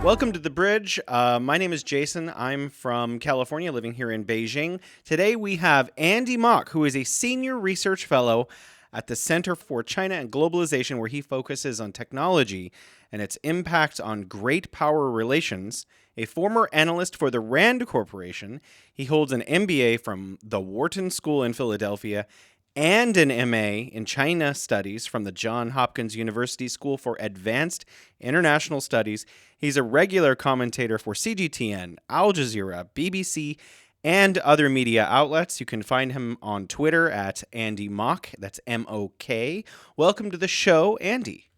Welcome to The Bridge. My name is Jason. I'm from California, living here in Beijing. Today we have Andy Mok, who is a senior research fellow at the Center for China and Globalization, where he focuses on technology and its impact on great power relations. A former analyst for the Rand Corporation, he holds an MBA from the Wharton School in Philadelphia and an MA in China Studies from the Johns Hopkins University School for Advanced International Studies. He's a regular commentator for CGTN, Al Jazeera, BBC, and other media outlets. You can find him on Twitter at Andy Mok. That's M-O-K. Welcome to the show, Andy.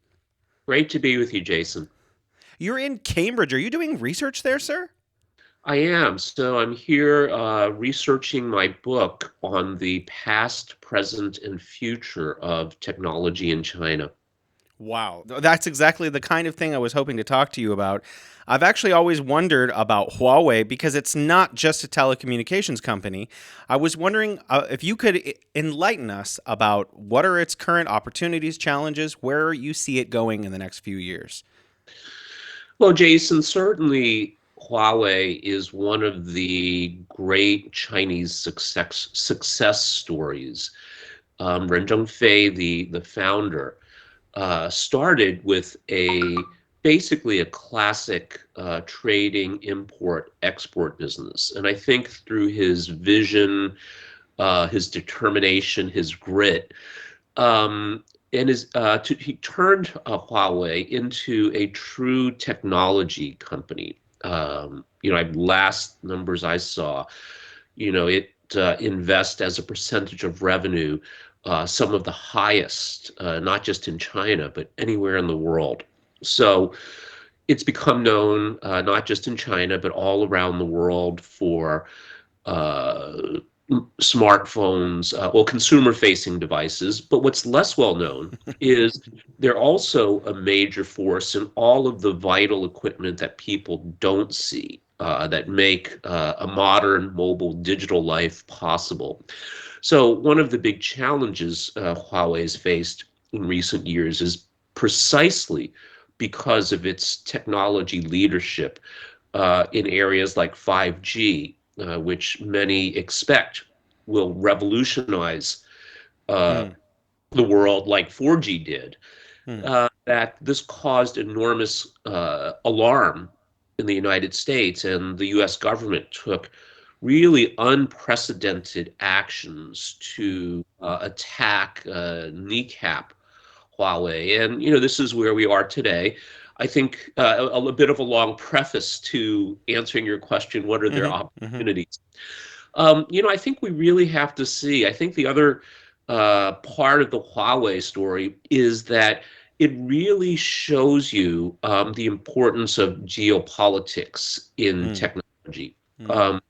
Great to be with you, Jason. You're in Cambridge. Are you doing research there, sir? I am. So I'm here researching my book on the past, present, and future of technology in China. Wow. That's exactly the kind of thing I was hoping to talk to you about. I've actually always wondered about Huawei because it's not just a telecommunications company. I was wondering if you could enlighten us about what are its current opportunities, challenges, where you see it going in the next few years. Well, Jason, certainly Huawei is one of the great Chinese success stories. Ren Zhengfei, the founder, started with basically a classic trading import export business, and I think through his vision, his determination, his grit, um, and he turned Huawei into a true technology company. Last numbers I saw, it invest as a percentage of revenue, some of the highest, not just in China, but anywhere in the world. So it's become known not just in China, but all around the world for uh, smartphones, consumer-facing devices. But what's less well known is they're also a major force in all of the vital equipment that people don't see, that make a modern mobile digital life possible. So one of the big challenges Huawei has faced in recent years is precisely because of its technology leadership in areas like 5G, which many expect will revolutionize uh, Hmm. the world like 4G did. Hmm. That this caused enormous alarm in the United States, and the US government took really unprecedented actions Hmm. to attack, kneecap Huawei. And, this is where we are today. I think a bit of a long preface to answering your question, what are their Hmm. Hmm. opportunities? I think we really have to see. I think the other part of the Huawei story is that it really shows you the importance of geopolitics in Hmm. technology. Hmm. Um,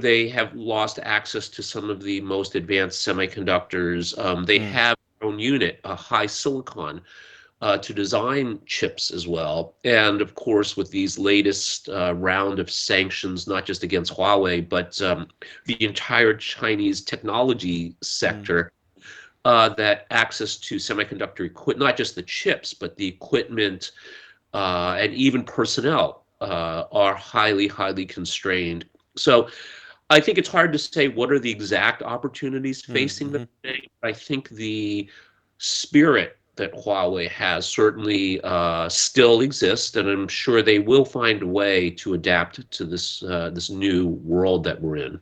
they have lost access to some of the most advanced semiconductors. They Hmm. have their own unit, a high silicon, to design chips as well. And of course, with these latest round of sanctions, not just against Huawei, but the entire Chinese technology Hmm. sector, that access to semiconductor equipment, not just the chips, but the equipment and even personnel are highly, highly constrained. So I think it's hard to say what are the exact opportunities Hmm. facing them Hmm. today. I think the spirit that Huawei has certainly still exists, and I'm sure they will find a way to adapt to this new world that we're in.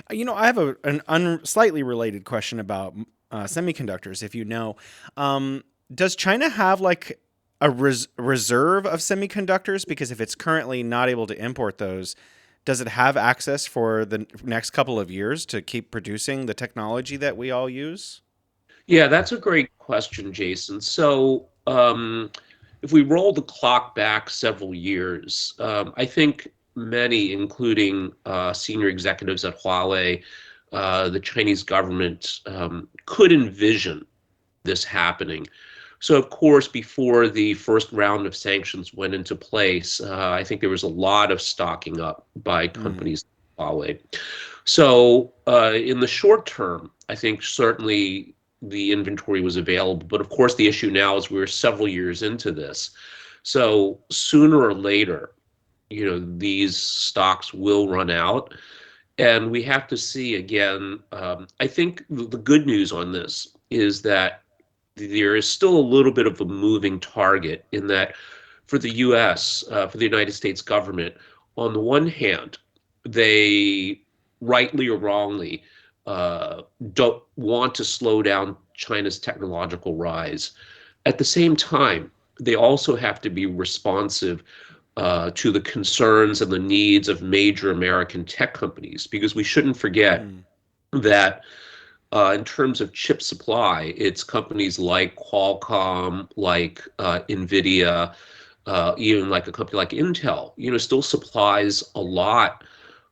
I have slightly related question about semiconductors. If you know, um, does China have like a reserve of semiconductors? Because if it's currently not able to import those, does it have access for the next couple of years to keep producing the technology that we all use? Yeah, that's a great question, Jason. So, if we roll the clock back several years, I think many, including senior executives at Huawei, the Chinese government, could envision this happening. So, of course, before the first round of sanctions went into place, I think there was a lot of stocking up by Mm, companies like Huawei. So, in the short term, I think certainly the inventory was available. But of course, the issue now is we're several years into this. So sooner or later, these stocks will run out. And we have to see again. I think the good news on this is that there is still a little bit of a moving target in that for the US, for the United States government, on the one hand, they rightly or wrongly uh, don't want to slow down China's technological rise. At the same time, they also have to be responsive to the concerns and the needs of major American tech companies, because we shouldn't forget Mm. that in terms of chip supply, it's companies like Qualcomm, like NVIDIA, even like a company like Intel, still supplies a lot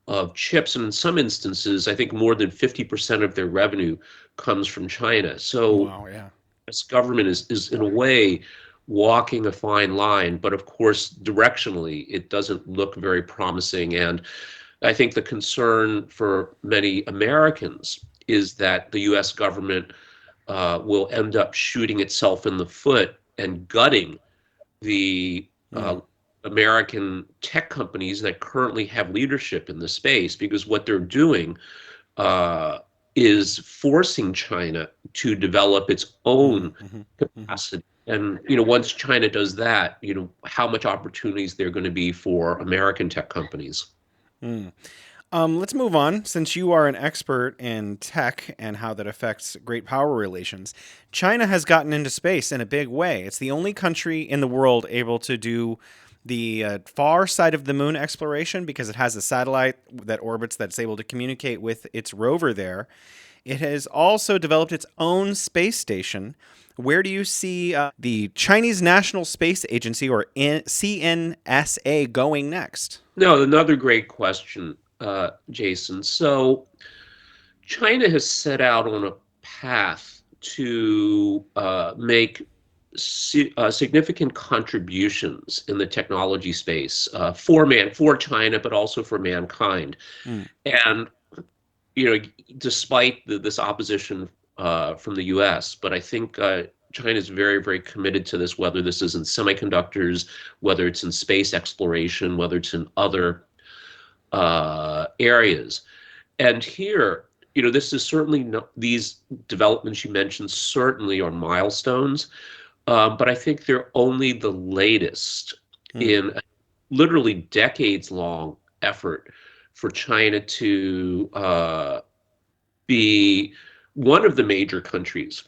of chips. And in some instances, I think more than 50% of their revenue comes from China. So Wow, yeah. this government is in a way walking a fine line, but of course, directionally, it doesn't look very promising. And I think the concern for many Americans is that the US government will end up shooting itself in the foot and gutting the Mm. American tech companies that currently have leadership in the space, because what they're doing uh, is forcing China to develop its Mm. own Hmm. Hmm. capacity. And once China does that, how much opportunities there are going to be for American tech companies. Mm. Let's move on. Since you are an expert in tech and how that affects great power relations, China has gotten into space in a big way. It's the only country in the world able to do the far side of the moon exploration because it has a satellite that orbits that's able to communicate with its rover there. It has also developed its own space station. Where do you see the Chinese National Space Agency, or CNSA, going next? No, another great question, Jason. So China has set out on a path to make significant contributions in the technology space for China, but also for mankind. Mm. And despite this opposition from the U.S., but I think China is very, very committed to this. Whether this is in semiconductors, whether it's in space exploration, whether it's in other areas. And here, this is certainly not, these developments you mentioned certainly are milestones, but I think they're only the latest Mm. in a literally decades long effort for China to be one of the major countries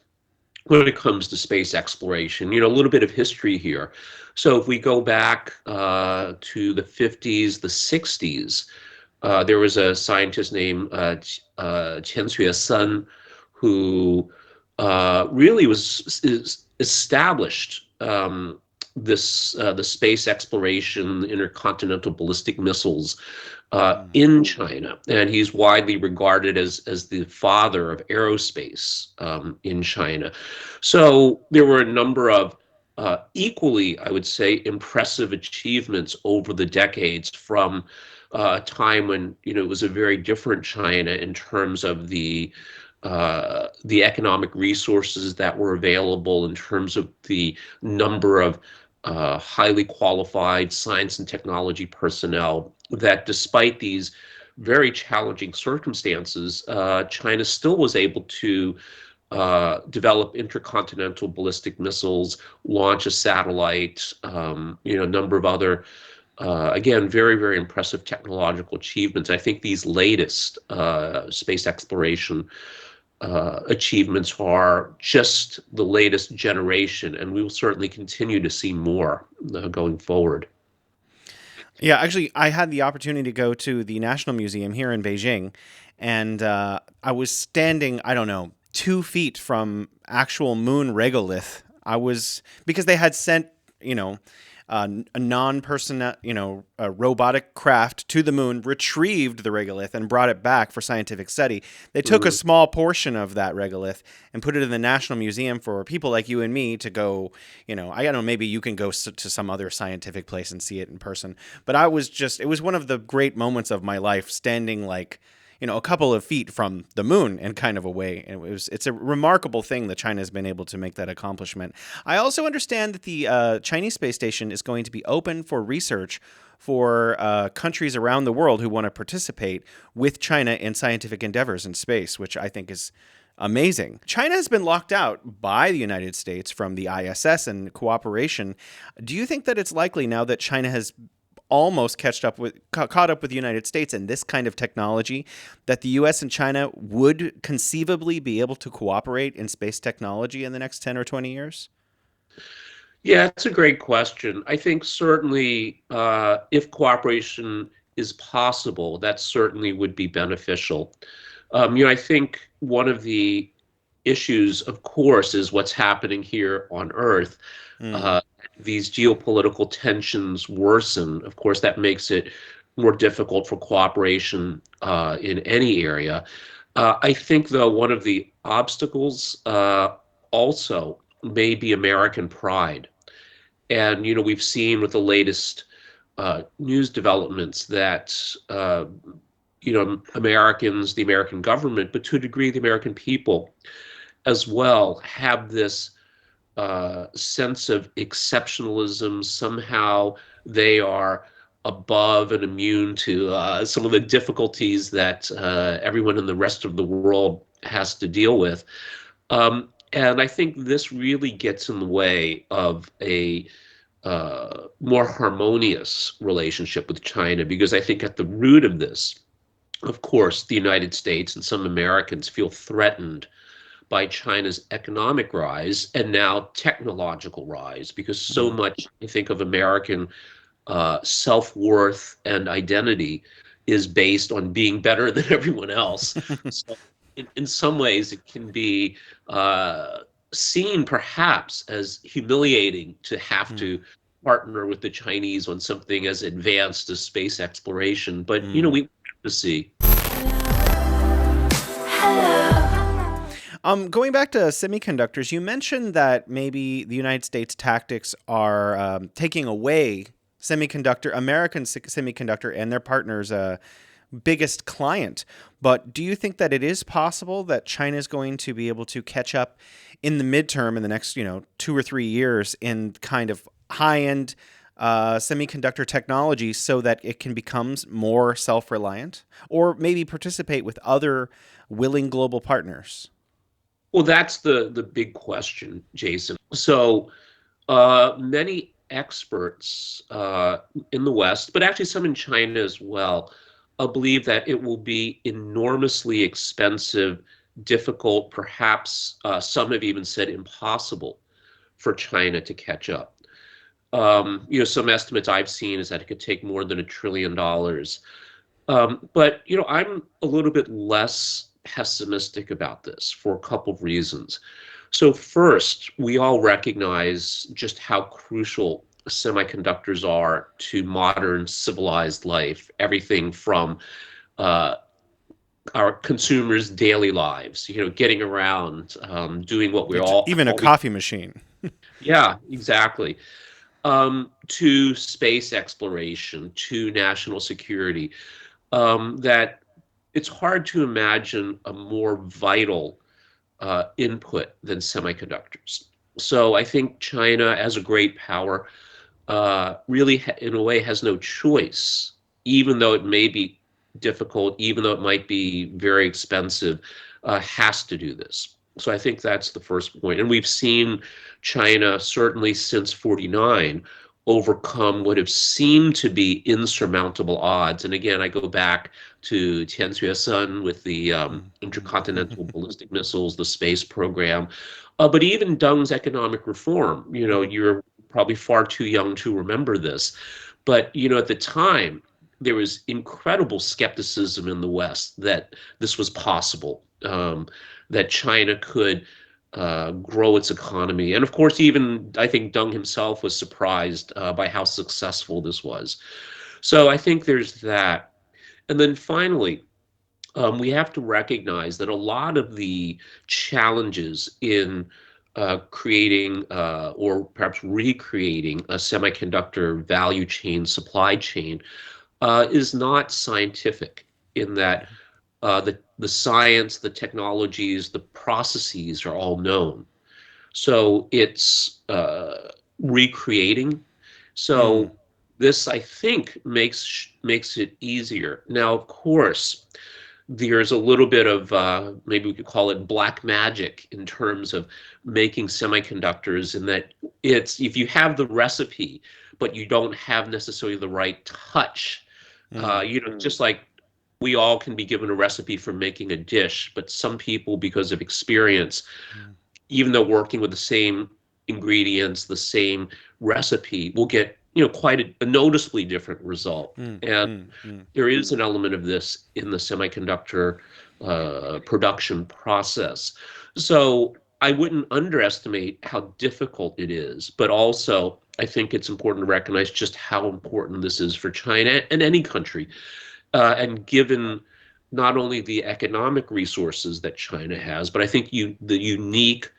when it comes to space exploration. A little bit of history here. So if we go back to the 50s, the 60s, there was a scientist named Chen Sun who really established the space exploration, intercontinental ballistic missiles Mm. in China, and he's widely regarded as the father of aerospace in China. So there were a number of equally, I would say, impressive achievements over the decades, from a time when it was a very different China in terms of the economic resources that were available, in terms of the number of highly qualified science and technology personnel, that despite these very challenging circumstances, China still was able to develop intercontinental ballistic missiles, launch a satellite, a number of other, again, very, very impressive technological achievements. I think these latest space exploration achievements are just the latest generation, and we will certainly continue to see more going forward. Yeah, actually, I had the opportunity to go to the National Museum here in Beijing, and I was standing, I don't know, 2 feet from actual moon regolith. I was because they had sent, you know, a non-person, a robotic craft to the moon, retrieved the regolith, and brought it back for scientific study. They took a Mm. small portion of that regolith and put it in the National Museum for people like you and me to go. I don't know, maybe you can go to some other scientific place and see it in person. But it was one of the great moments of my life, standing like, a couple of feet from the moon in kind of a way. And it's a remarkable thing that China has been able to make that accomplishment. I also understand that the Chinese space station is going to be open for research for countries around the world who want to participate with China in scientific endeavors in space, which I think is amazing. China has been locked out by the United States from the ISS and cooperation. Do you think that it's likely now that China has almost caught up with the United States and this kind of technology that the US and China would conceivably be able to cooperate in space technology in the next 10 or 20 years? Yeah, it's a great question. I think certainly if cooperation is possible, that certainly would be beneficial. I think one of the issues, of course, is what's happening here on Earth. Mm. Uh, these geopolitical tensions worsen. Of course, that makes it more difficult for cooperation in any area. I think, though, one of the obstacles also may be American pride. And, we've seen with the latest news developments that, Americans, the American government, but to a degree, the American people as well, have this sense of exceptionalism. Somehow they are above and immune to some of the difficulties that everyone in the rest of the world has to deal with. And I think this really gets in the way of a more harmonious relationship with China, because I think at the root of this, of course, the United States and some Americans feel threatened by China's economic rise and now technological rise, because so Mm. much, I think, of American self-worth and identity is based on being better than everyone else. So in some ways, it can be seen perhaps as humiliating to have Mm. to partner with the Chinese on something as advanced as space exploration. But, Mm. we have to see. Going back to semiconductors, you mentioned that maybe the United States tactics are taking away American semiconductor and their partners' biggest client. But do you think that it is possible that China is going to be able to catch up in the midterm in the next, 2 or 3 years in kind of high end semiconductor technology so that it can become more self reliant or maybe participate with other willing global partners? Well, that's the big question, Jason. So many experts in the West, but actually some in China as well, believe that it will be enormously expensive, difficult, perhaps some have even said impossible for China to catch up. Some estimates I've seen is that it could take more than $1 trillion. But I'm a little bit less pessimistic about this for a couple of reasons. So first, we all recognize just how crucial semiconductors are to modern civilized life. Everything from uh, our consumers' daily lives, getting around, doing what we Even a all we, coffee machine. yeah, exactly. To space exploration, to national security. That it's hard to imagine a more vital input than semiconductors. So I think China, as a great power, really, in a way, has no choice, even though it may be difficult, even though it might be very expensive, has to do this. So I think that's the first point. And we've seen China, certainly since 49, overcome what have seemed to be insurmountable odds. And again, I go back to Tian Sun with the intercontinental ballistic missiles, the space program, but even Deng's economic reform. You're probably far too young to remember this. But, at the time, there was incredible skepticism in the West that this was possible, that China could grow its economy. And of course, even I think Deng himself was surprised by how successful this was. So I think there's that. And then finally, we have to recognize that a lot of the challenges in creating or perhaps recreating a semiconductor value chain, supply chain, is not scientific in that the science, the technologies, the processes are all known. So it's recreating. Mm. So this, I think, makes it easier. Now, of course, there's a little bit of maybe we could call it black magic in terms of making semiconductors, in that it's if you have the recipe, but you don't have necessarily the right touch, Mm. just like we all can be given a recipe for making a dish, but some people, because of experience, Mm. even though working with the same ingredients, the same recipe, will get quite a noticeably different result. Mm. And Mm. Mm. there is an element of this in the semiconductor production process. So I wouldn't underestimate how difficult it is, but also I think it's important to recognize just how important this is for China and any country. And given not only the economic resources that China has, but I think the unique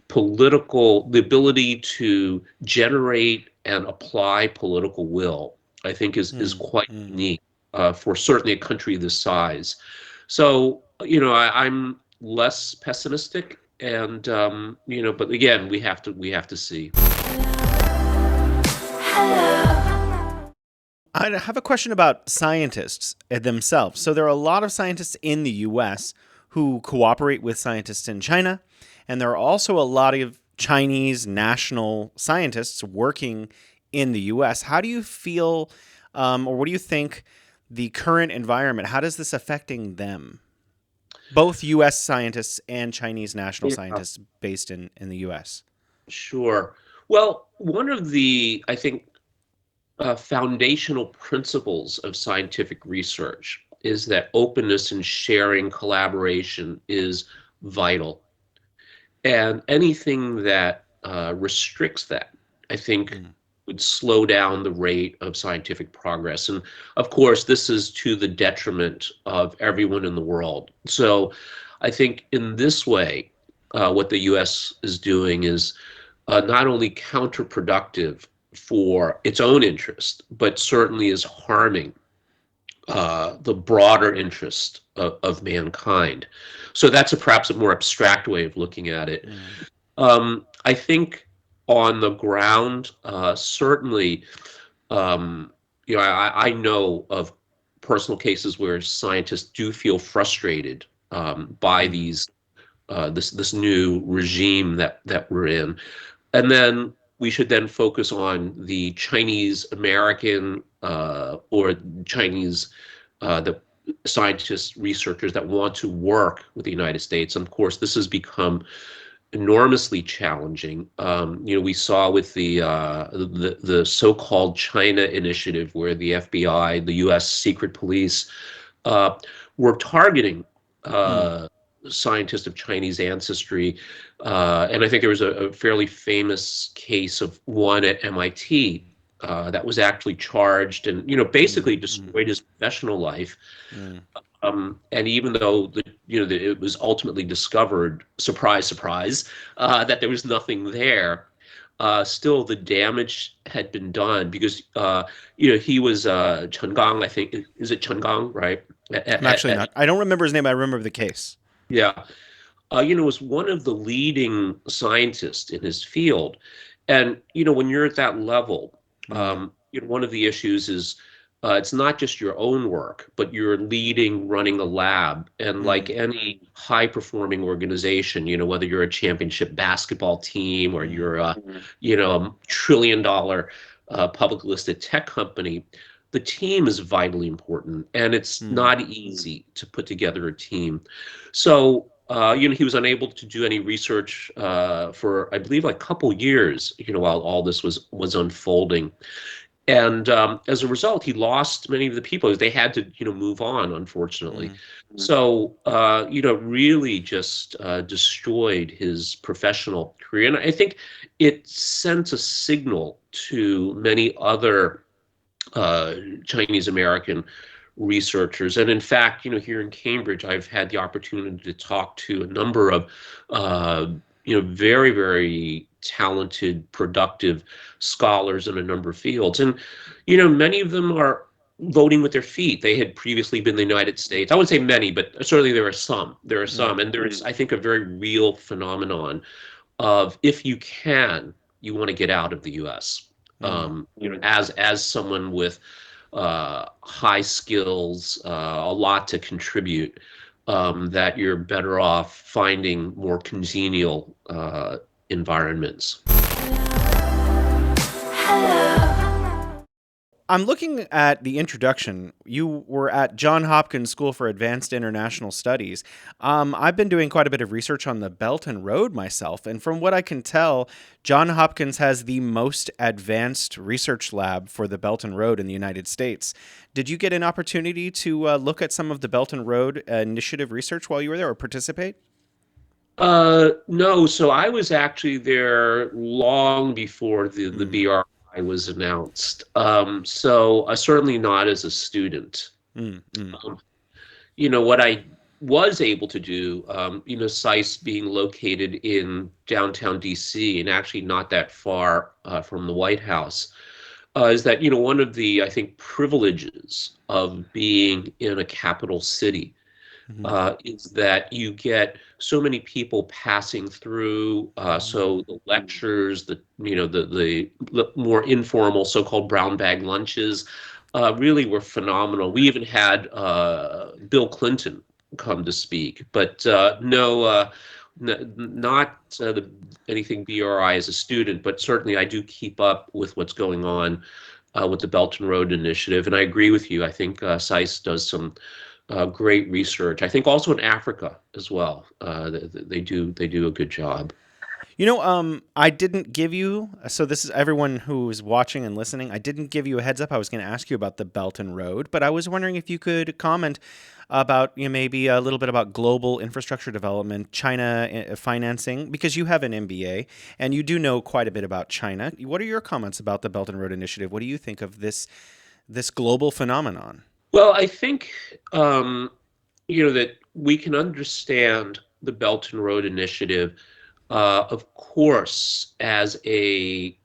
the ability to generate and apply political will, I think is Mm. quite Mm. unique for certainly a country this size. So, I'm less pessimistic, and but again, we have to see. I have a question about scientists themselves. So there are a lot of scientists in the US who cooperate with scientists in China, and there are also a lot of Chinese national scientists working in the US. How do you feel, or what do you think the current environment, how does this affecting them? Both US scientists and Chinese national Yeah, scientists based in the US. sure. Well, one of the, I think, foundational principles of scientific research is that openness and sharing collaboration is vital. And anything that restricts that, I think, Mm. would slow down the rate of scientific progress. And of course, this is to the detriment of everyone in the world. So I think in this way, what the US is doing is not only counterproductive for its own interest, but certainly is harming the broader interest of mankind. So that's perhaps a more abstract way of looking at it. Mm. I think on the ground, certainly, I know of personal cases where scientists do feel frustrated by Mm. this new regime that we're in. And then we should then focus on the Chinese American or Chinese the scientists, researchers that want to work with the United States. And of course, this has become enormously challenging. We saw with the so-called China Initiative, where the FBI, the U.S. secret police, uh, were targeting Mm. uh, scientists of Chinese ancestry. And I think there was a fairly famous case of one at MIT that was actually charged and Mm. basically Mm. destroyed his professional life. Mm. And even though it was ultimately discovered, surprise, surprise, that there was nothing there, still the damage had been done because he was Chen Gang, I think. Is it Chen Gang, right? I'm actually not. I don't remember his name. I remember the case. Yeah, was one of the leading scientists in his field. And, when you're at that level, Mm. one of the issues is it's not just your own work, but you're leading, running a lab. And like Mm. any high performing organization, whether you're a championship basketball team or Mm. you're a trillion-dollar public listed tech company, the team is vitally important. And it's Mm. not easy to put together a team. So, he was unable to do any research for, I believe, like a couple years, while all this was unfolding. And as a result, he lost many of the people. They had to, move on, unfortunately. Mm. So, really just destroyed his professional career. And I think it sent a signal to many other uh, Chinese American researchers. And in fact, here in Cambridge, I've had the opportunity to talk to a number of, uh, very, very talented, productive scholars in a number of fields. And, many of them are. voting with their feet. They had previously been in the United States. I wouldn't say many, but certainly there are some. There are Mm. some, and there is, I think, a very real phenomenon of if you can, you want to get out of the U.S. Mm. As someone with high skills, a lot to contribute, that you're better off finding more congenial environments. I'm looking at the introduction. You were at John Hopkins School for Advanced International Studies. I've been doing quite a bit of research on the Belt and Road myself, and from what I can tell, John Hopkins has the most advanced research lab for the Belt and Road in the United States. Did you get an opportunity to look at some of the Belt and Road initiative research while you were there or participate? No, so I was actually there long before the Mm, BRI was announced. So certainly not as a student. mm, mm, Um, what I was able to do, SICE being located in downtown DC and actually not that far from the White House, is that, one of the, I think, privileges of being in a capital city mm, is that you get so many people passing through. So mm, the lectures, the more informal so-called brown bag lunches, really were phenomenal. We even had Bill Clinton come to speak, but no, not anything BRI as a student, but certainly I do keep up with what's going on with the Belt and Road Initiative, and I agree with you. I think SICE does some great research. I think also in Africa as well. They do a good job. I didn't give you, so this is everyone who's watching and listening. I didn't give you a heads up. I was going to ask you about the Belt and Road, but I was wondering if you could comment about, maybe a little bit about global infrastructure development, China financing, because you have an MBA and you do know quite a bit about China. What are your comments about the Belt and Road Initiative? What do you think of this global phenomenon? Well, I think that we can understand the Belt and Road Initiative, of course, as a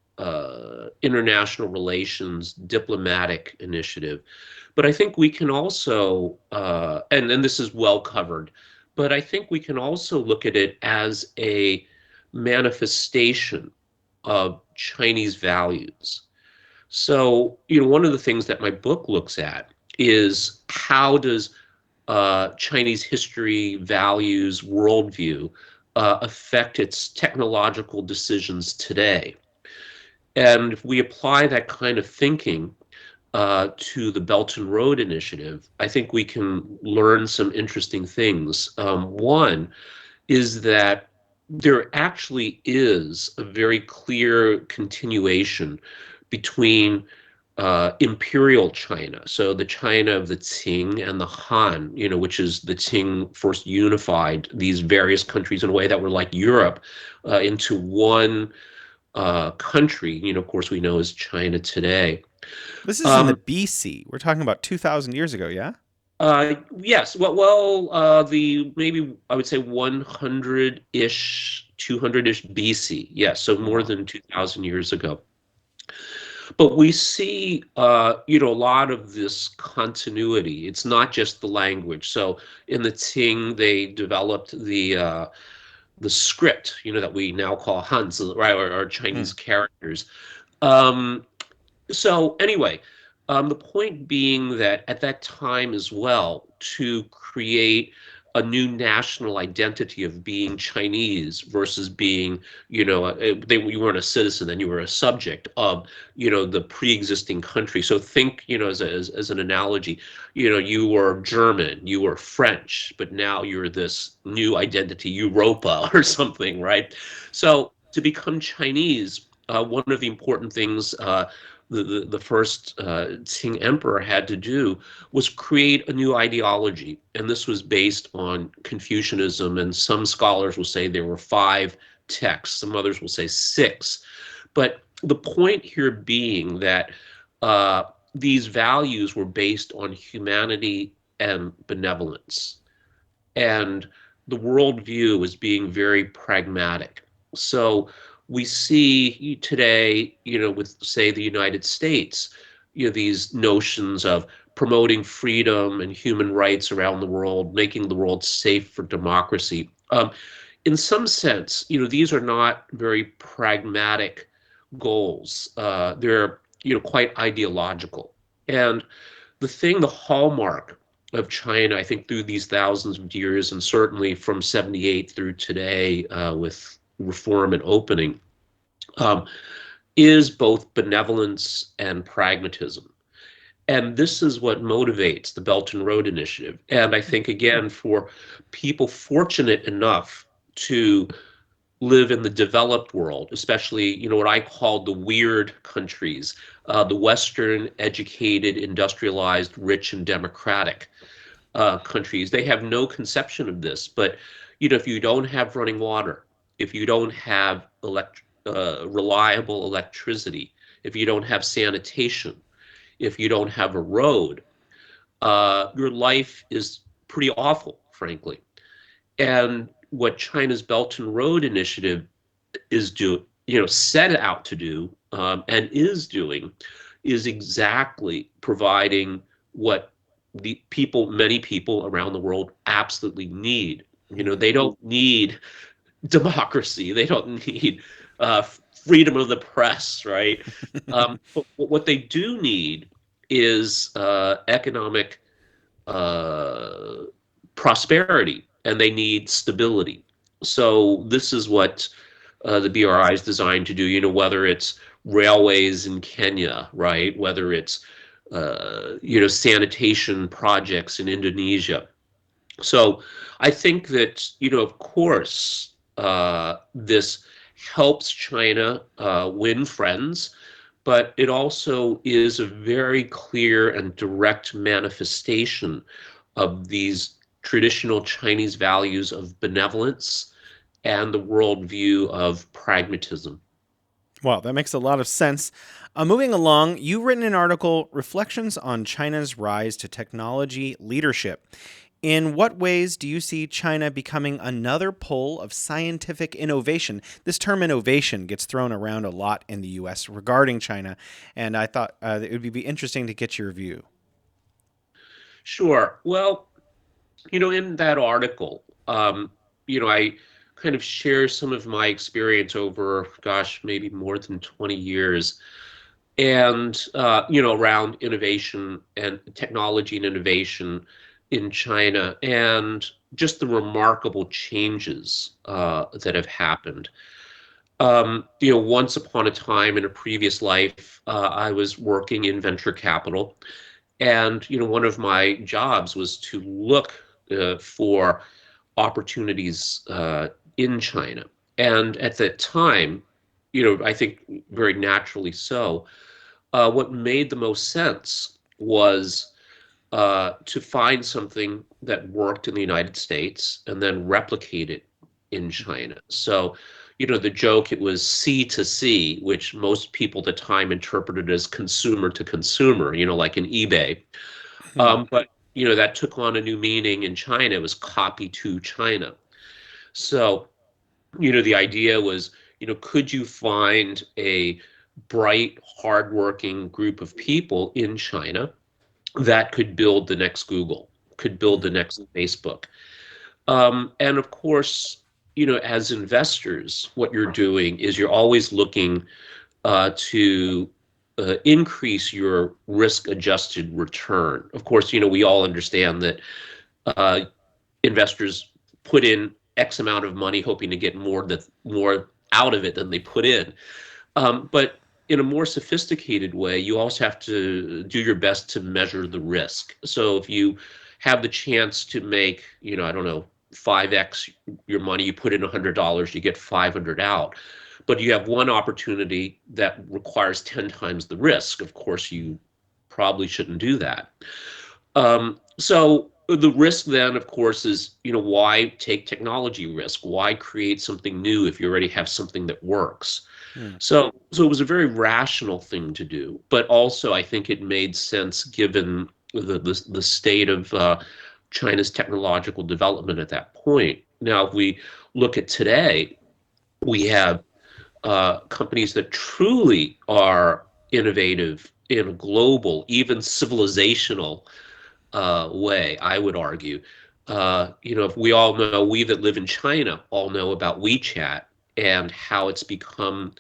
international relations diplomatic initiative. But I think we can also, and this is well covered, but I think we can also look at it as a manifestation of Chinese values. So, one of the things that my book looks at is how does Chinese history, values, worldview affect its technological decisions today? And if we apply that kind of thinking to the Belt and Road Initiative, I think we can learn some interesting things. One is that there actually is a very clear continuation between imperial China, so the China of the Qing and the Han, which is the Qing first unified these various countries in a way that were like Europe into one country, of course, we know as China today. This is in the Um, BC. We're talking about 2,000 years ago, yeah? yes, the maybe I would say 100-ish, 200-ish BC. Yes, so Oh, more wow. than 2,000 years ago. But we see, a lot of this continuity. It's not just the language. So in the Qing, they developed the script, that we now call Hanzi, right, or Hmm. Chinese characters. Um, so anyway, the point being that at that time as well, to create a new national identity of being Chinese versus being, you weren't a citizen, then you were a subject of, the pre-existing country. So think, as an analogy, you were German, you were French, but now you're this new identity, Europa or something, right? So to become Chinese, one of the important things the first Qing emperor had to do was create a new ideology. And this was based on Confucianism. And some scholars will say there were five texts, some others will say six. But the point here being that these values were based on humanity and benevolence. And the worldview is being very pragmatic. So we see today, with say the United States, these notions of promoting freedom and human rights around the world, making the world safe for democracy. In some sense, these are not very pragmatic goals. They're, quite ideological. And the hallmark of China, I think, through these thousands of years, and certainly from 78 through today, with reform and opening, um, is both benevolence and pragmatism. And this is what motivates the Belt and Road Initiative. And I think, again, for people fortunate enough to live in the developed world, especially, what I call the weird countries, the Western, educated, industrialized, rich, and democratic countries, they have no conception of this. But, if you don't have running water, if you don't have reliable electricity, if you don't have sanitation, if you don't have a road, your life is pretty awful, frankly. And what China's Belt and Road Initiative set out to do, and is doing, is exactly providing what many people around the world absolutely need. They don't need democracy. They don't need freedom of the press, right? But what they do need is economic uh, prosperity, and they need stability. So this is what the BRI is designed to do. Whether it's railways in Kenya, right? Whether it's sanitation projects in Indonesia. So I think that, of course, this helps China win friends, but it also is a very clear and direct manifestation of these traditional Chinese values of benevolence and the worldview of pragmatism. Wow, that makes a lot of sense. Moving along, you've written an article, Reflections on China's Rise to Technology Leadership. In what ways do you see China becoming another pole of scientific innovation? This term innovation gets thrown around a lot in the US regarding China, and I thought it would be interesting to get your view. Sure. Well, in that article, I kind of share some of my experience over, gosh, maybe more than 20 years, and around innovation and technology and innovation in China, and just the remarkable changes that have happened. Once upon a time in a previous life, I was working in venture capital, and one of my jobs was to look for opportunities in China. And at that time, I think very naturally so, what made the most sense was to find something that worked in the United States and then replicate it in China. So, the joke, it was C to C, which most people at the time interpreted as consumer to consumer, like in eBay. Hmm. But, that took on a new meaning in China. It was copy to China. So, the idea was, could you find a bright, hardworking group of people in China that could build the next Google, could build the next Facebook? And of course, as investors, what you're doing is you're always looking to increase your risk-adjusted return. Of course, we all understand that uh, investors put in X amount of money hoping to get more out of it than they put in. But in a more sophisticated way, you also have to do your best to measure the risk. So if you have the chance to make, I don't know, 5x your money, you put in $100, you get 500 out. But you have one opportunity that requires 10 times the risk. Of course, you probably shouldn't do that. So the risk then, of course, is, why take technology risk? Why create something new if you already have something that works? Hmm. So it was a very rational thing to do, but also I think it made sense given the state of China's technological development at that point. Now, if we look at today, we have companies that truly are innovative in a global, even civilizational way, I would argue. If we all know, we that live in China all know about WeChat and how it's become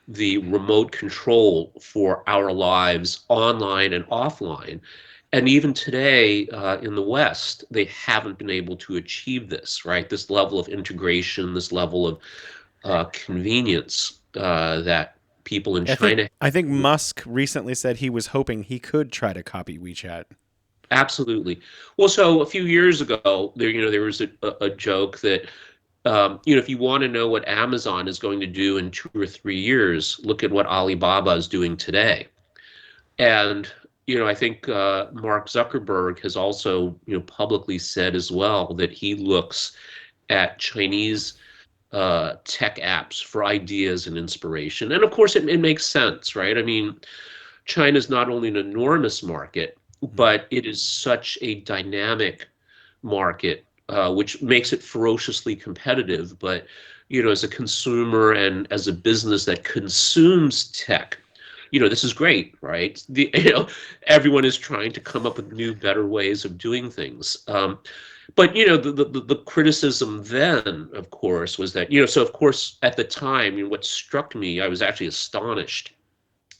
the remote control for our lives online and offline. And even today in the West, they haven't been able to achieve this, right? This level of integration, this level of convenience that people in I think China. I think Musk recently said he was hoping he could try to copy WeChat. Absolutely. Well, so a few years ago, there was a joke that, if you want to know what Amazon is going to do in 2 or 3 years, look at what Alibaba is doing today. And, I think Mark Zuckerberg has also, publicly said as well that he looks at Chinese tech apps for ideas and inspiration. And of course, it makes sense, right? I mean, China is not only an enormous market, but it is such a dynamic market, which makes it ferociously competitive. But as a consumer and as a business that consumes tech, this is great, right? Everyone is trying to come up with new, better ways of doing things. But the criticism then, of course, was that so of course at the time, what struck me, I was actually astonished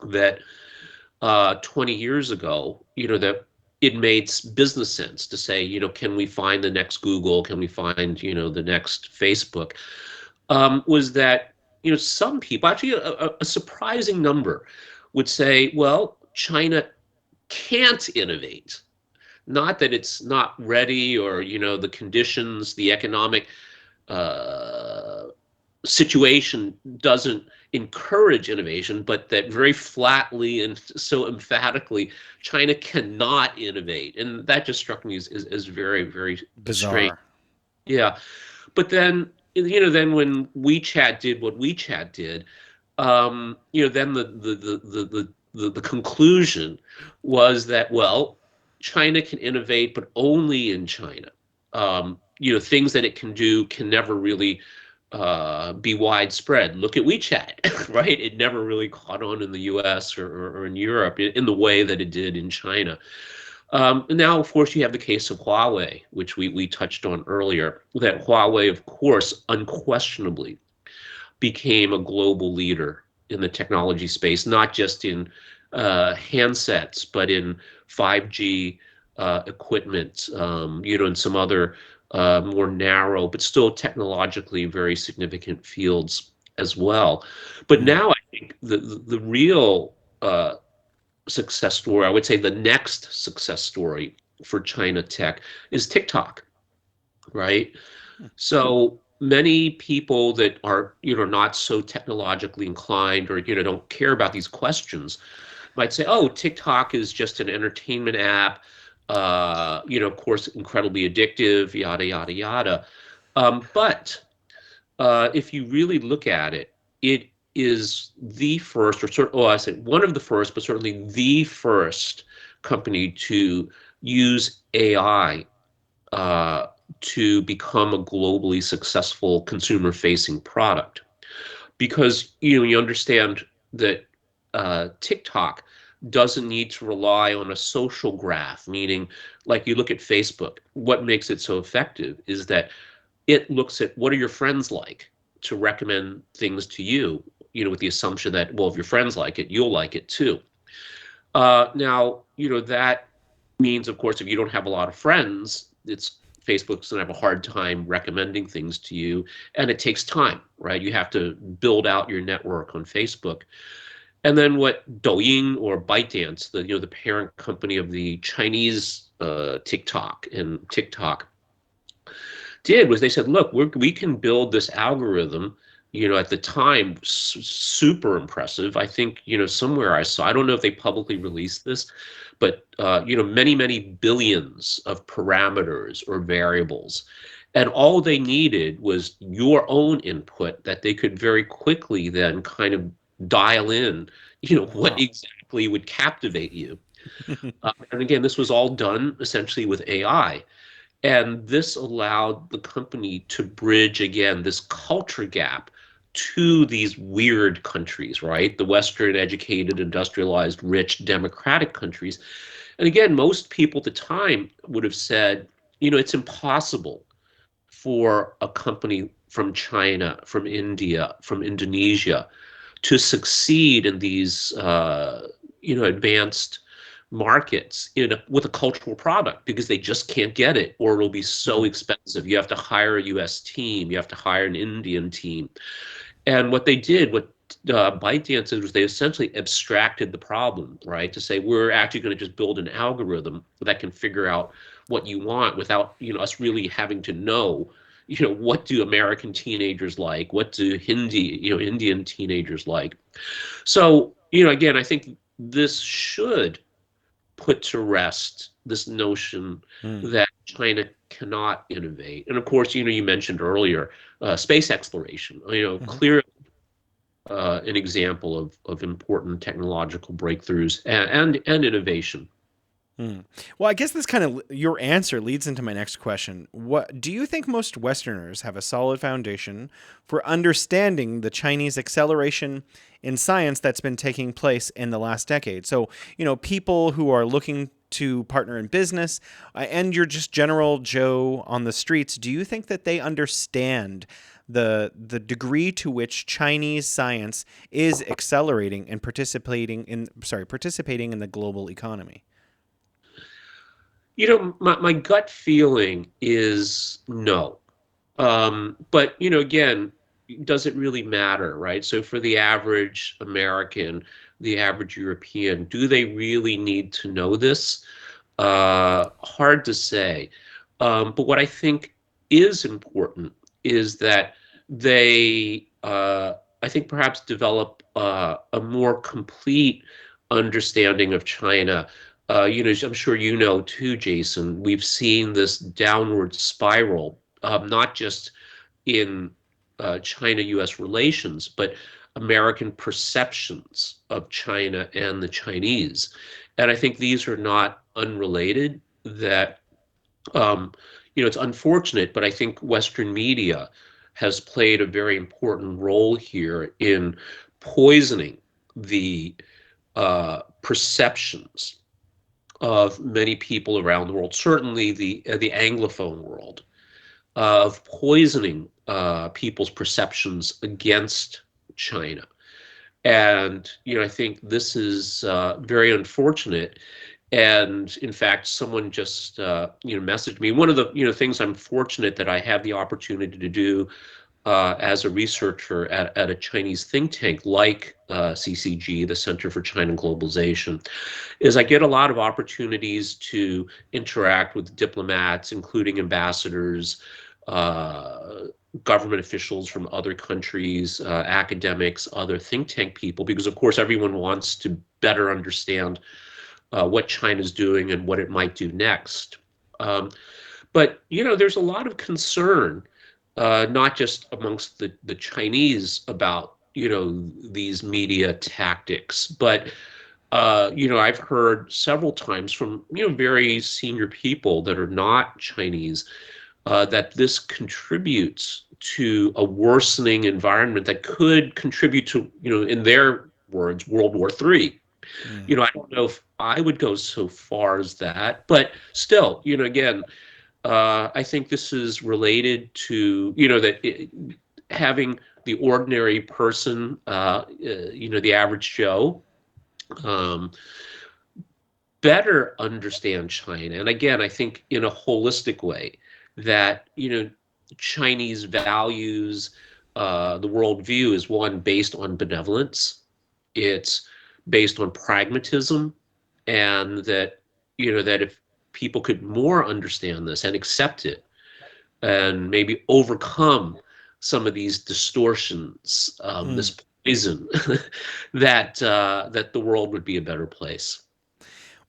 that 20 years ago, that it made business sense to say, can we find the next Google? Can we find, the next Facebook? Was that, some people, actually a surprising number, would say, well, China can't innovate. Not that it's not ready or, the conditions, the economic uh, situation doesn't encourage innovation, but that very flatly and so emphatically, China cannot innovate. And that just struck me as very, very strange. Bizarre. Yeah. But then, then when WeChat did what WeChat did, then the conclusion was that, well, China can innovate, but only in China. Things that it can do can never really be widespread. Look at WeChat, right? It never really caught on in the US or in Europe in the way that it did in China. And now, of course, you have the case of Huawei, which we touched on earlier, that Huawei, of course, unquestionably became a global leader in the technology space, not just in handsets, but in 5G equipment, and some other more narrow, but still technologically very significant fields as well. But Mm. now I think the real success story, I would say the next success story for China tech is TikTok, right? So many people that are, not so technologically inclined or, don't care about these questions might say, oh, TikTok is just an entertainment app, of course, incredibly addictive, yada, yada, yada. But if you really look at it, it is the first, or sort oh, I said one of the first, but certainly the first company to use AI uh, to become a globally successful consumer-facing product. Because you understand that TikTok doesn't need to rely on a social graph, meaning like you look at Facebook, what makes it so effective is that it looks at what are your friends like to recommend things to you, with the assumption that, well, if your friends like it, you'll like it too. Now, that means, of course, if you don't have a lot of friends, Facebook's gonna have a hard time recommending things to you, and it takes time, right? You have to build out your network on Facebook. And then what Douyin or ByteDance, the parent company of the Chinese TikTok and TikTok, did was they said, look, we can build this algorithm, at the time, super impressive. I think, somewhere I saw, I don't know if they publicly released this, but, many, many billions of parameters or variables. And all they needed was your own input that they could very quickly then kind of dial in, what Wow. exactly would captivate you. And again, this was all done essentially with AI. And this allowed the company to bridge again this culture gap to these weird countries, right? The Western educated, industrialized, rich, democratic countries. And again, most people at the time would have said, it's impossible for a company from China, from India, from Indonesia to succeed in these, advanced markets with a cultural product because they just can't get it, or it'll be so Mm. expensive. You have to hire a US team, you have to hire an Indian team. And what they did, what ByteDance did, was they essentially abstracted the problem, right? To say we're actually going to just build an algorithm that can figure out what you want without us really having to know, what do American teenagers like, what do Indian teenagers like. So again, I think this should put to rest this notion Mm. that China cannot innovate. And of course, you mentioned earlier space exploration. Mhm. Clearly an example of important technological breakthroughs and innovation. Hmm. Well, I guess this kind of your answer leads into my next question. What do you think most Westerners have a solid foundation for understanding the Chinese acceleration in science that's been taking place in the last decade? So, people who are looking to partner in business and you're just general Joe on the streets, do you think that they understand the degree to which Chinese science is accelerating and participating in the global economy? My gut feeling is no. But again, does it really matter, right? So for the average American, the average European, do they really need to know this? Hard to say. But what I think is important is that I think, perhaps develop a more complete understanding of China. I'm sure you know too, Jason, we've seen this downward spiral, not just in China-US relations, but American perceptions of China and the Chinese. And I think these are not unrelated, that um, it's unfortunate, but I think Western media has played a very important role here in poisoning the perceptions of many people around the world, certainly the Anglophone world, of poisoning people's perceptions against China. And I think this is very unfortunate. And in fact, someone just messaged me. One of the things I'm fortunate that I have the opportunity to do as a researcher at a Chinese think tank like CCG, the Center for China Globalization, is I get a lot of opportunities to interact with diplomats, including ambassadors, uh, government officials from other countries, academics, other think tank people, because of course everyone wants to better understand what China's doing and what it might do next. Um, but there's a lot of concern, not just amongst the Chinese about these media tactics, but I've heard several times from very senior people that are not Chinese that this contributes to a worsening environment that could contribute to, in their words, World War III. Mm. I don't know if I would go so far as that, but still, again, I think this is related to, having the ordinary person, the average Joe, um, better understand China. And again, I think in a holistic way that, Chinese values, the worldview is one based on benevolence. It's based on pragmatism, and that if people could more understand this and accept it and maybe overcome some of these distortions, Mm. this poison, that the world would be a better place.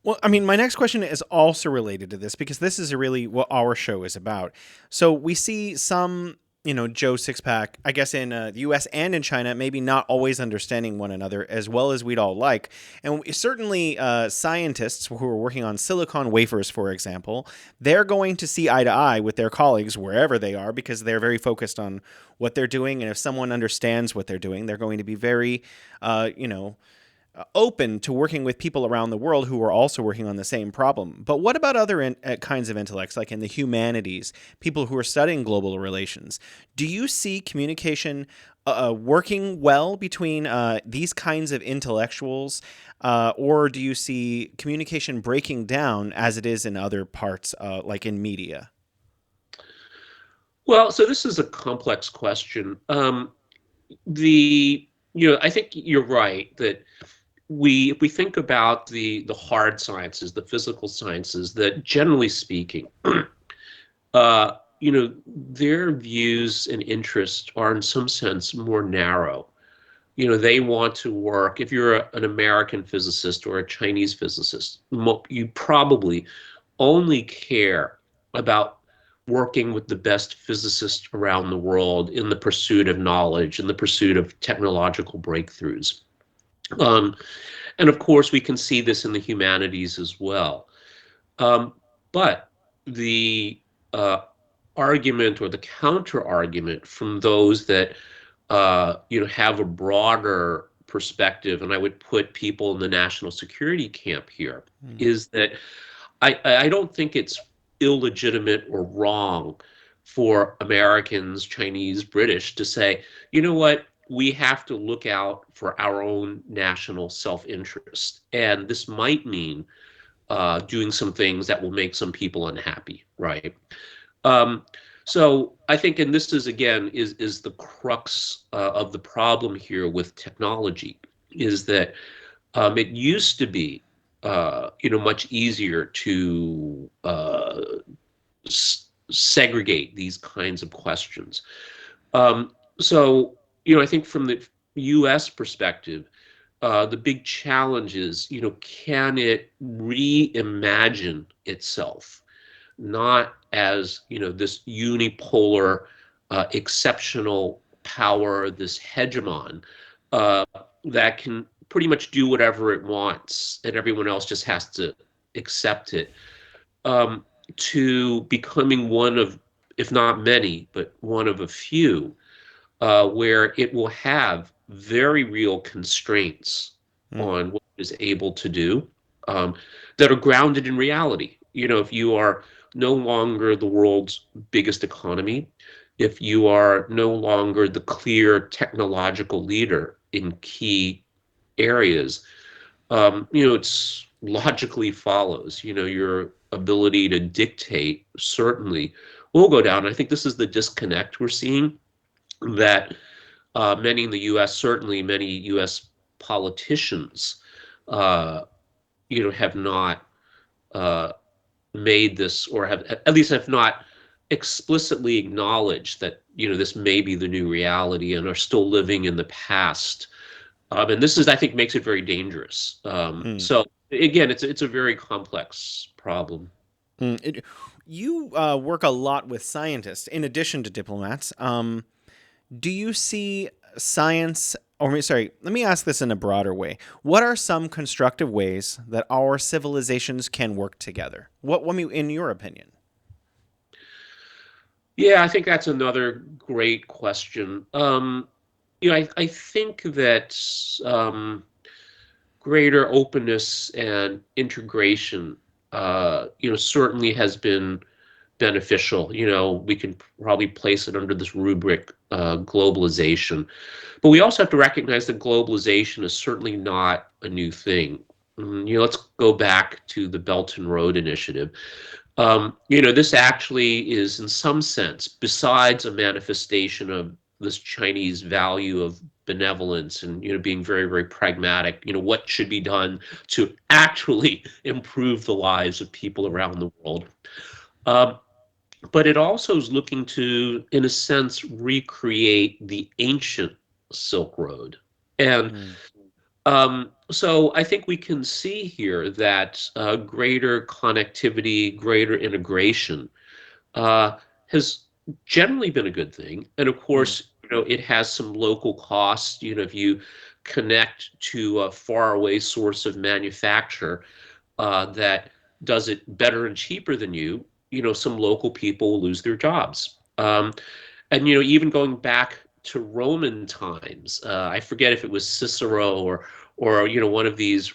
Well, I mean, my next question is also related to this because this is really what our show is about. So we see some Joe Sixpack, I guess in the U.S. and in China, maybe not always understanding one another as well as we'd all like. And certainly, scientists who are working on silicon wafers, for example, they're going to see eye to eye with their colleagues wherever they are because they're very focused on what they're doing. And if someone understands what they're doing, they're going to be very, open to working with people around the world who are also working on the same problem. But what about other kinds of intellects, like in the humanities, people who are studying global relations? Do you see communication working well between these kinds of intellectuals, or do you see communication breaking down as it is in other parts, like in media? Well, so this is a complex question. The I think you're right that if we think about the hard sciences, the physical sciences, that generally speaking, their views and interests are in some sense more narrow. They want to work. If you're an American physicist or a Chinese physicist, you probably only care about working with the best physicists around the world in the pursuit of knowledge, in the pursuit of technological breakthroughs. Um, and of course, we can see this in the humanities as well. Um, but the uh, argument or the counter argument from those that have a broader perspective, and I would put people in the national security camp here, Mm. is that I don't think it's illegitimate or wrong for Americans, Chinese, British to say, you know what, we have to look out for our own national self-interest. And this might mean doing some things that will make some people unhappy, right? Um, so I think, and this is again is the crux of the problem here with technology, is that it used to be much easier to segregate these kinds of questions. So I think from the U.S. perspective, the big challenge is, can it reimagine itself, not as, this unipolar, exceptional power, this hegemon uh, that can pretty much do whatever it wants, and everyone else just has to accept it, um, to becoming one of, if not many, but one of a few, where it will have very real constraints Mm. on what it is able to do, um, that are grounded in reality. If you are no longer the world's biggest economy, if you are no longer the clear technological leader in key areas, it's logically follows, your ability to dictate certainly will go down. I think this is the disconnect we're seeing, that many in the U.S., certainly many U.S. politicians, uh, have not uh, made this, or have at least have not explicitly acknowledged that this may be the new reality, and are still living in the past. And this is, I think, makes it very dangerous. Mm. So again, it's a very complex problem. Mm. You work a lot with scientists in addition to diplomats. Do you see science, or sorry, let me ask this in a broader way. What are some constructive ways that our civilizations can work together? What in your opinion? Yeah, I think that's another great question. I think that greater openness and integration, certainly has been beneficial. We can probably place it under this rubric, globalization. But we also have to recognize that globalization is certainly not a new thing. Let's go back to the Belt and Road Initiative. This actually is, in some sense, besides a manifestation of this Chinese value of benevolence and being very, very pragmatic. What should be done to actually improve the lives of people around the world. Um, but it also is looking to, in a sense, recreate the ancient Silk Road. And Mm. so I think we can see here that greater connectivity, greater integration, uh, has generally been a good thing. And of Mm. course, it has some local costs. If you connect to a faraway source of manufacture that does it better and cheaper than you, some local people will lose their jobs. And even going back to Roman times, I forget if it was Cicero or one of these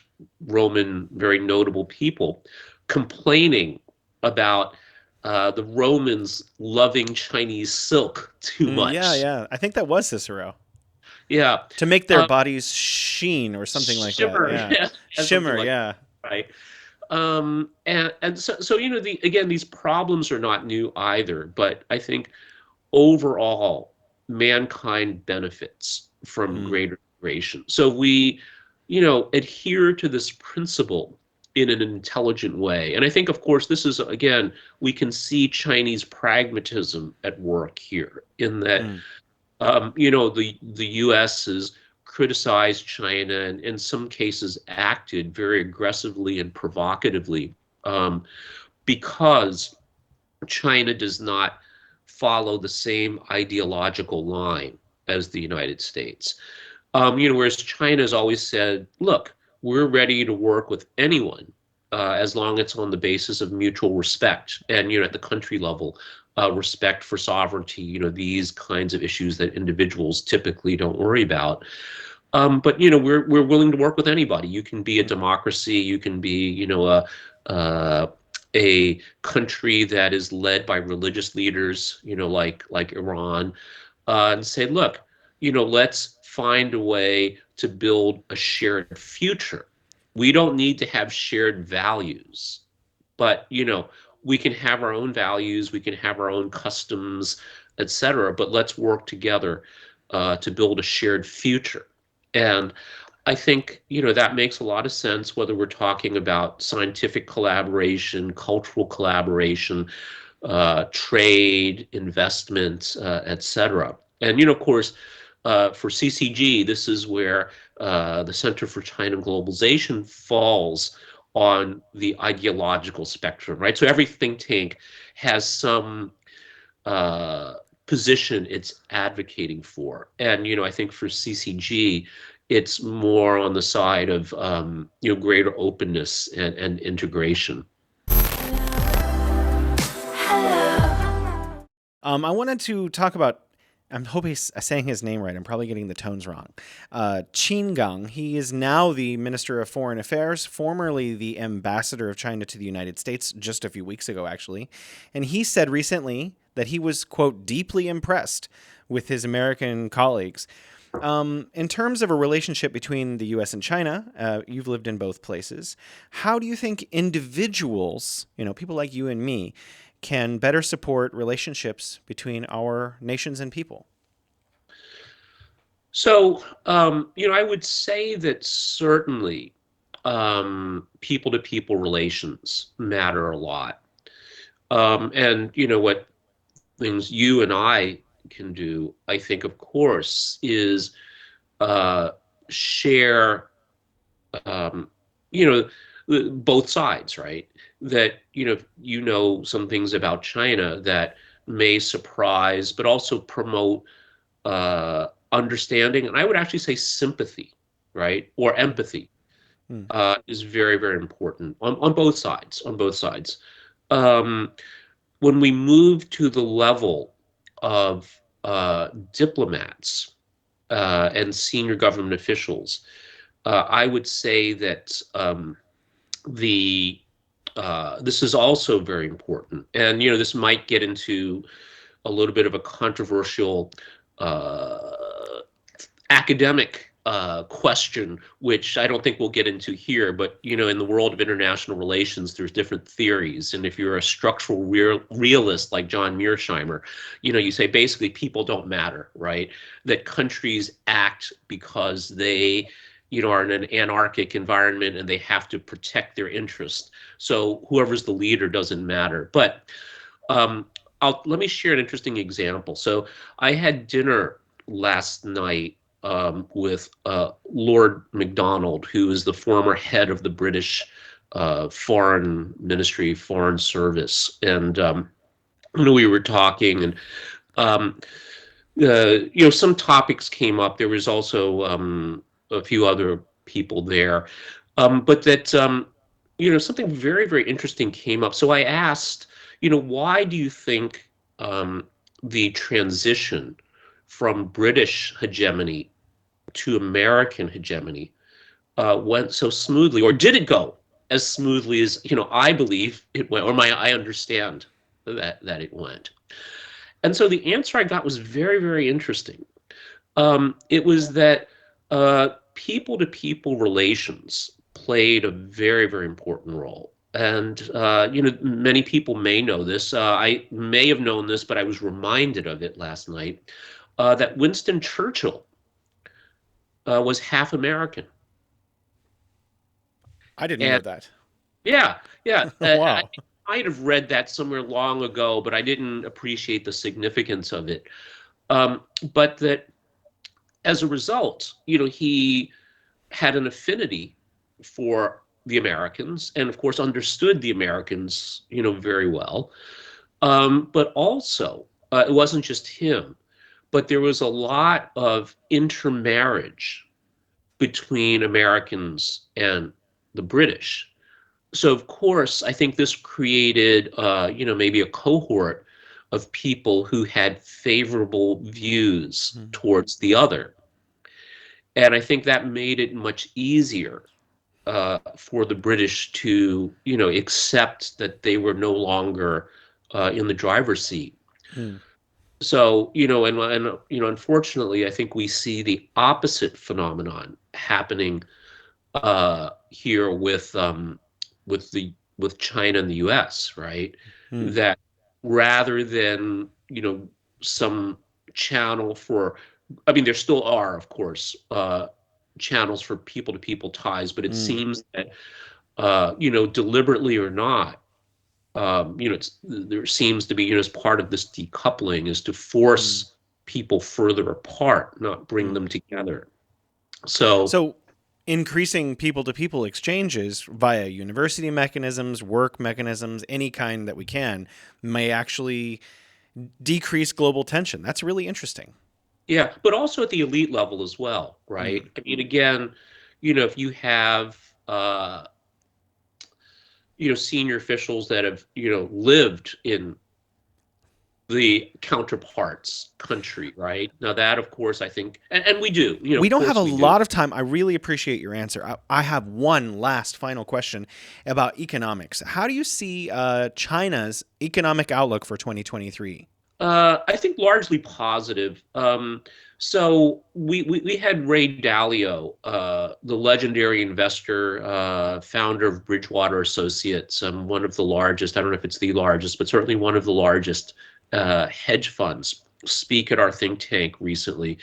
Roman very notable people complaining about the Romans loving Chinese silk too Yeah, much. yeah. I think that was Cicero. Yeah, To make their um, bodies sheen or something like that. shimmer, Yeah. yeah, something Shimmer, like yeah. that, right? And so again, these problems are not new either, but I think overall mankind benefits from Mm. greater integration. So we, adhere to this principle in an intelligent way. And I think, of course, this is, again, we can see Chinese pragmatism at work here in that, Mm. the U.S. has criticized China and in some cases acted very aggressively and provocatively um, because China does not follow the same ideological line as the United States. Whereas China has always said, look, we're ready to work with anyone as long as it's on the basis of mutual respect and, at the country level, respect for sovereignty, these kinds of issues that individuals typically don't worry about. But we're willing to work with anybody. You can be a Mm. democracy. You can be uh, a country that is led by religious leaders. Like Iran, and say, look, let's find a way to build a shared future. We don't need to have shared values, but we can have our own values, we can have our own customs, etc. But let's work together to build a shared future. And I think that makes a lot of sense whether we're talking about scientific collaboration, cultural collaboration, trade, investment, etc. And of course, for CCG, this is where the Center for China Globalization falls on the ideological spectrum, right? So every think tank has some uh, position it's advocating for, and I think for CCG, it's more on the side of greater openness and integration. I wanted to talk about. I'm hoping saying his name right. I'm probably getting the tones wrong. Qin Gang. He is now the Minister of Foreign Affairs, formerly the Ambassador of China to the United States, just a few weeks ago, actually. And he said recently that he was, quote, deeply impressed with his American colleagues. In terms of a relationship between the U.S. and China, you've lived in both places. How do you think individuals, people like you and me, can better support relationships between our nations and people? So, I would say that certainly people to people relations matter a lot. And, what things you and I can do, I think, of course, is uh, share, um, you know, both sides, right? That, some things about China that may surprise, but also promote understanding, and I would actually say sympathy, right? Or Mm, empathy mm, is very, very important on both sides, on both sides. Um, when we move to the level of diplomats and senior government officials, I would say that the this is also very important, and this might get into a little bit of a controversial uh, academic question, which I don't think we'll get into here, but in the world of international relations, there's different theories. And if you're a structural realist like John Mearsheimer, you say basically people don't matter, right? That countries act because they are in an anarchic environment and they have to protect their interests. So whoever's the leader doesn't matter. But um, let me share an interesting example. So I had dinner last night with Lord MacDonald, who is the former head of the British Foreign Ministry, Foreign Service, and we were talking, and um, some topics came up. There was also a few other people there, but that something very, very interesting came up. So I asked, why do you think the transition from British hegemony to American hegemony went so smoothly, or did it go as smoothly as I believe it went, or I understand that it went? And so the answer I got was very, very interesting. It was that people to people relations played a very, very important role. And, many people may know this. I may have known this, but I was reminded of it last night that Winston Churchill was half American. I didn't know And that. yeah, yeah, I Wow. might have read that somewhere long ago, but I didn't appreciate the significance of it. But that as a result, he had an affinity for the Americans and, of course, understood the Americans, very well. But also, it wasn't just him, but there was a lot of intermarriage between Americans and the British. So, of course, I think this created, maybe a cohort of people who had favorable views Mm, towards the other. And I think that made it much easier for the British to, accept that they were no longer in the driver's seat. mm, So, unfortunately, I think we see the opposite phenomenon happening here with China and the U.S., right? mm, That rather than some channel for, I mean, there still are, of course, channels for people to people ties, but it mm, seems that deliberately or not, there seems to be, as part of this decoupling is to mm, force people further apart, not bring mm. them together. So So, increasing people to people exchanges via university mechanisms, work mechanisms, any kind that we can, may actually decrease global tension. That's really interesting. yeah, but also at the elite level as well, Mm, right? I mean, again, if you have senior officials that have, lived in the counterpart's country, right? Now that, of course, I think, and we do, We of don't have a course we do. lot of time. I really appreciate your answer. I have one last final question about economics. How do you see China's economic outlook for 2023? I think largely positive. So we had Ray Dalio, the legendary investor, founder of Bridgewater Associates, one of the largest, I don't know if it's the largest, but certainly one of the largest hedge funds, speak at our think tank recently.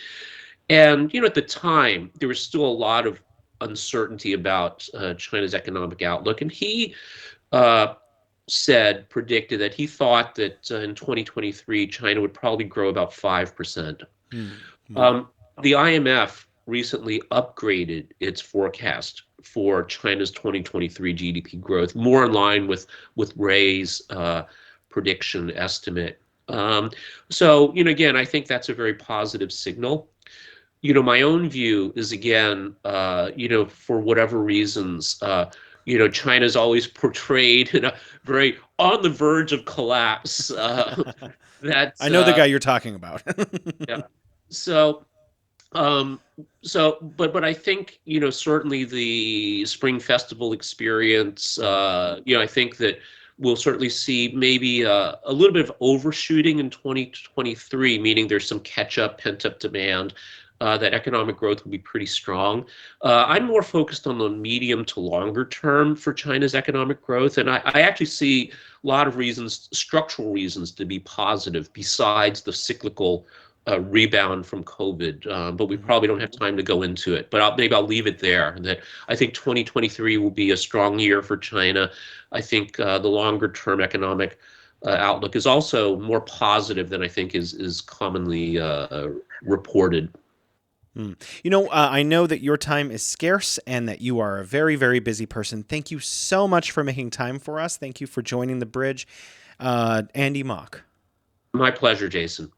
And, at the time, there was still a lot of uncertainty about China's economic outlook. And he uh, predicted that he thought that in 2023, China would probably grow about 5%. Hmm. Wow. Um, the IMF recently upgraded its forecast for China's 2023 GDP growth, more in line with Ray's prediction estimate. So, again, I think that's a very positive signal. My own view is, again, for whatever reasons, China's always portrayed in a very on the verge of collapse. That I know the guy you're talking about. Yeah. So um, but I think, certainly the Spring Festival experience, Hmm. I think that we'll certainly see maybe a little bit of overshooting in 2023, meaning there's some catch-up, pent-up demand. That economic growth will be pretty strong. I'm more focused on the medium to longer term for China's economic growth, and I actually see a lot of reasons, structural reasons, to be positive besides the cyclical rebound from COVID, but we Mhm. probably don't have time to go into it. But maybe I'll leave it there. That I think 2023 will be a strong year for China. I think the longer term economic outlook is also more positive than I think is commonly reported. Mm. I know that your time is scarce and that you are a very, very busy person. Thank you so much for making time for us. Thank you for joining the bridge, Andy Mok. My pleasure, Jason.